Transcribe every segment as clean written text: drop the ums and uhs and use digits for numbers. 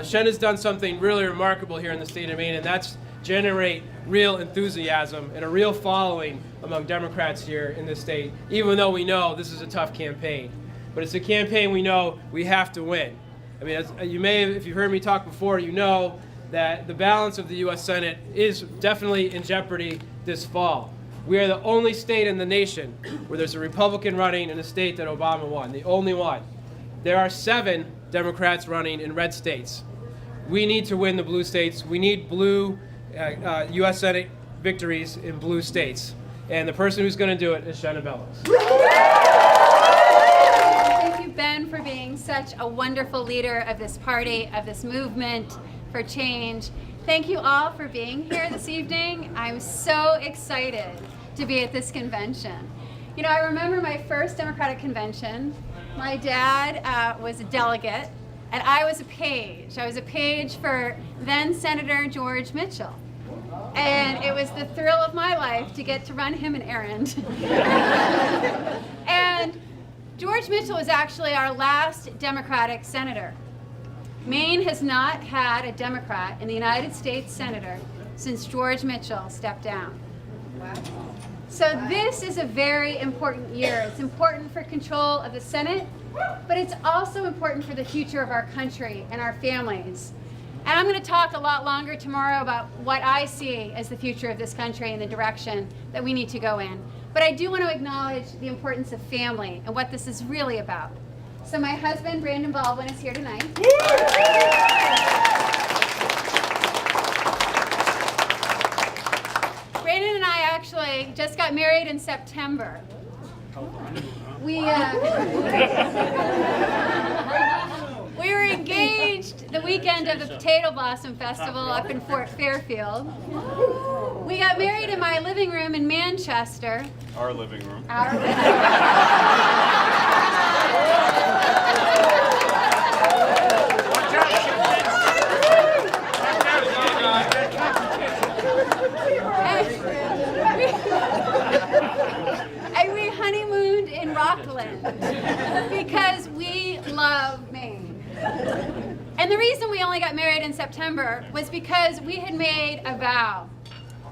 Shenna's done something really remarkable here in the state of Maine, and that's generate real enthusiasm and a real following among Democrats here in the state, even though we know this is a tough campaign. But it's a campaign we know we have to win. I mean, as you may have, if you've heard me talk before, you know that the balance of the U.S. Senate is definitely in jeopardy this fall. We are the only state in the nation where there's a Republican running in a state that Obama won, the only one. There are 7 Democrats running in red states. We need to win the blue states. We need blue U.S. Senate victories in blue states. And the person who's going to do it is Shenna Bellows. Thank you, Ben, for being such a wonderful leader of this party, of this movement for change. Thank you all for being here this evening. I'm so excited to be at this convention. You know, I remember my first Democratic convention. My dad was a delegate, and I was a page. I was a page for then Senator George Mitchell. And it was the thrill of my life to get to run him an errand. And George Mitchell was actually our last Democratic senator. Maine has not had a Democrat in the United States senator since George Mitchell stepped down. Wow. So this is a very important year. It's important for control of the Senate, but it's also important for the future of our country and our families. And I'm going to talk a lot longer tomorrow about what I see as the future of this country and the direction that we need to go in. But I do want to acknowledge the importance of family and what this is really about. So my husband, Brandon Baldwin, is here tonight. Brandon and I actually just got married in September. We were engaged the weekend of the Potato Blossom Festival up in Fort Fairfield. We got married in my living room in Manchester. Our living room. Our living room. And we honeymooned in Rockland because we love Maine. And the reason we only got married in September was because we had made a vow.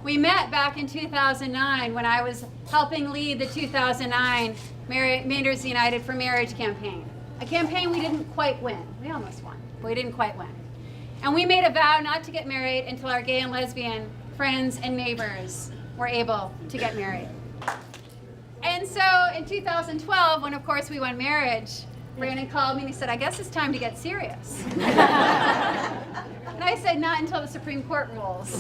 We met back in 2009 when I was helping lead the 2009 Mainers United for Marriage campaign. A campaign we didn't quite win. We almost won, but we didn't quite win. And we made a vow not to get married until our gay and lesbian friends and neighbors were able to get married. And so in 2012, when of course we won marriage, Brandon called me and he said, I guess it's time to get serious. And I said, not until the Supreme Court rules.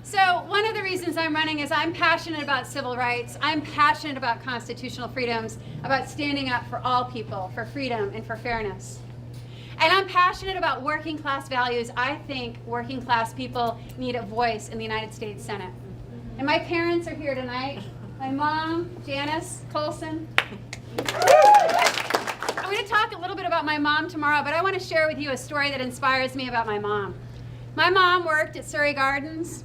So one of the reasons I'm running is I'm passionate about civil rights. I'm passionate about constitutional freedoms, about standing up for all people, for freedom and for fairness. And I'm passionate about working class values. I think working class people need a voice in the United States Senate. And my parents are here tonight. My mom, Janice Colson. I'm going to talk a little bit about my mom tomorrow, but I want to share with you a story that inspires me about my mom. My mom worked at Surrey Gardens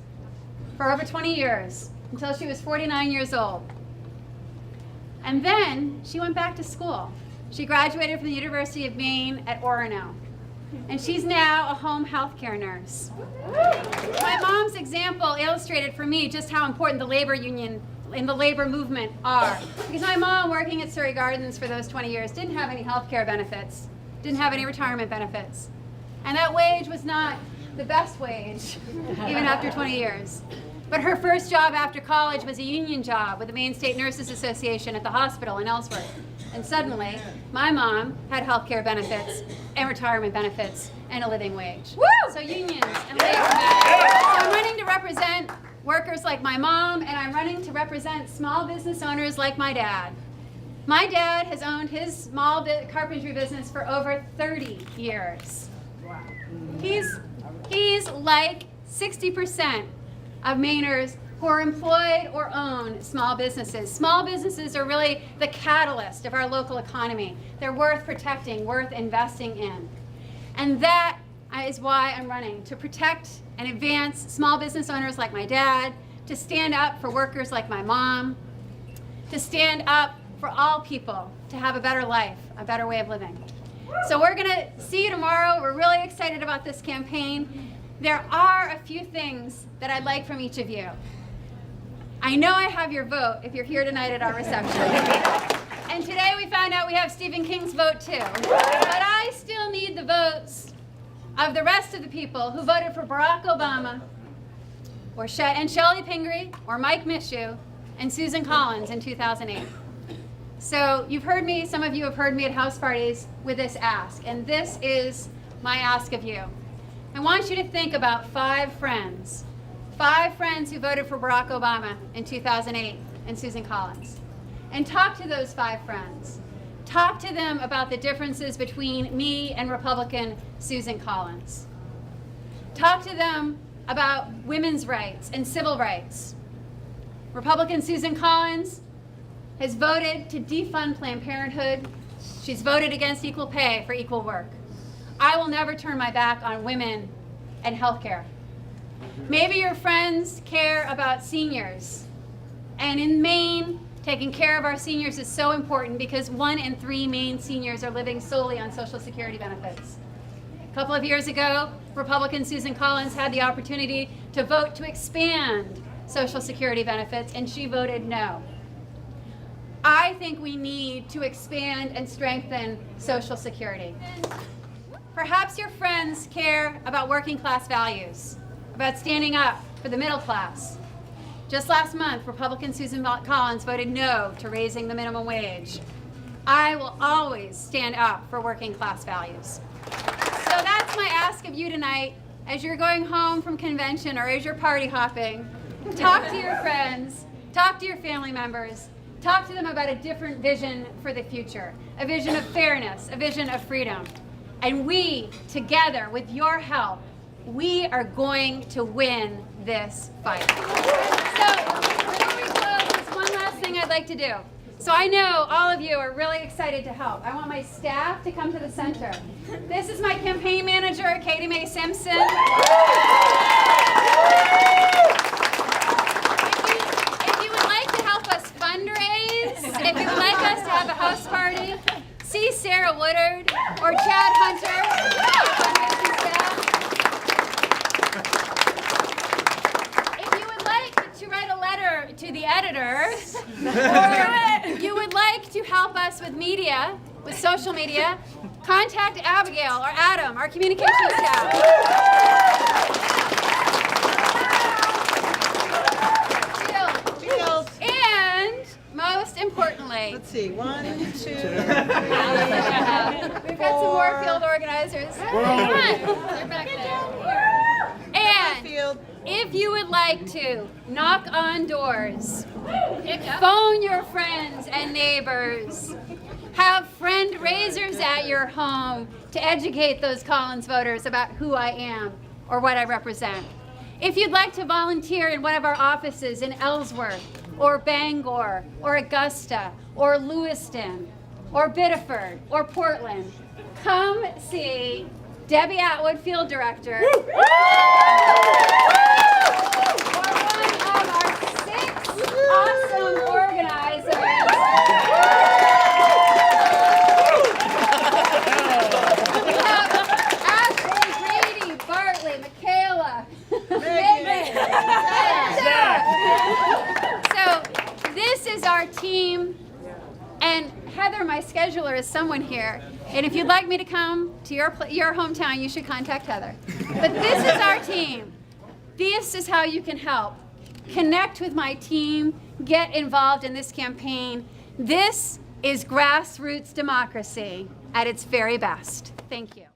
for over 20 years, until she was 49 years old. And then she went back to school. She graduated from the University of Maine at Orono. And she's now a home health care nurse. My mom's example illustrated for me just how important the labor union and the labor movement are. Because my mom, working at Surrey Gardens for those 20 years, didn't have any health care benefits, didn't have any retirement benefits. And that wage was not the best wage, even after 20 years. But her first job after college was a union job with the Maine State Nurses Association at the hospital in Ellsworth. And suddenly, my mom had health care benefits and retirement benefits and a living wage. Woo! So unions and labor matter. So I'm running to represent workers like my mom, and I'm running to represent small business owners like my dad. My dad has owned his small carpentry business for over 30 years. Wow. He's like 60% of Mainers who are employed or own small businesses. Small businesses are really the catalyst of our local economy. They're worth protecting, worth investing in. And that is why I'm running, to protect and advance small business owners like my dad, to stand up for workers like my mom, to stand up for all people to have a better life, a better way of living. So we're going to see you tomorrow. We're really excited about this campaign. There are a few things that I'd like from each of you. I know I have your vote if you're here tonight at our reception. And today we found out we have Stephen King's vote too. But I still need the votes of the rest of the people who voted for Barack Obama, and Shelley Pingree, or Mike Mishu, and Susan Collins in 2008. So you've heard me, some of you have heard me at house parties with this ask, and this is my ask of you. I want you to think about 5 friends who voted for Barack Obama in 2008 and Susan Collins. And talk to those 5 friends. Talk to them about the differences between me and Republican Susan Collins. Talk to them about women's rights and civil rights. Republican Susan Collins has voted to defund Planned Parenthood. She's voted against equal pay for equal work. I will never turn my back on women and health care. Maybe your friends care about seniors. And in Maine, taking care of our seniors is so important because 1 in 3 Maine seniors are living solely on Social Security benefits. A couple of years ago, Republican Susan Collins had the opportunity to vote to expand Social Security benefits, and she voted no. I think we need to expand and strengthen Social Security. Perhaps your friends care about working class values, about standing up for the middle class. Just last month, Republican Susan Collins voted no to raising the minimum wage. I will always stand up for working class values. So that's my ask of you tonight. As you're going home from convention or as you're party hopping, talk to your friends, talk to your family members, talk to them about a different vision for the future, a vision of fairness, a vision of freedom. And we, together, with your help, we are going to win this fight. So, before we close, there's one last thing I'd like to do. So I know all of you are really excited to help. I want my staff to come to the center. This is my campaign manager, Katie Mae Simpson. If you would like to help us fundraise, if you would like us to have a house party, see Sarah Woodard or Chad Hunter, fundraising staff. If you would like to write a letter to the editor, or you would like to help us with media, with social media, contact Abigail or Adam, our communications staff. And most importantly, let's see, 1, 2, we've got some more field organizers. Come on, they're back there. And if you would like to knock on doors, phone your friends and neighbors, have friend raisers at your home to educate those Collins voters about who I am or what I represent. If you'd like to volunteer in one of our offices in Ellsworth, or Bangor, or Augusta, or Lewiston, or Biddeford, or Portland, come see Debbie Atwood, Field Director, or one of our 6 awesome organizers. We have Ashley, Grady, Bartley, Michaela, Megan. So this is our team, and Heather, my scheduler, is someone here. And if you'd like me to come to your hometown, you should contact Heather. But this is our team. This is how you can help. Connect with my team. Get involved in this campaign. This is grassroots democracy at its very best. Thank you.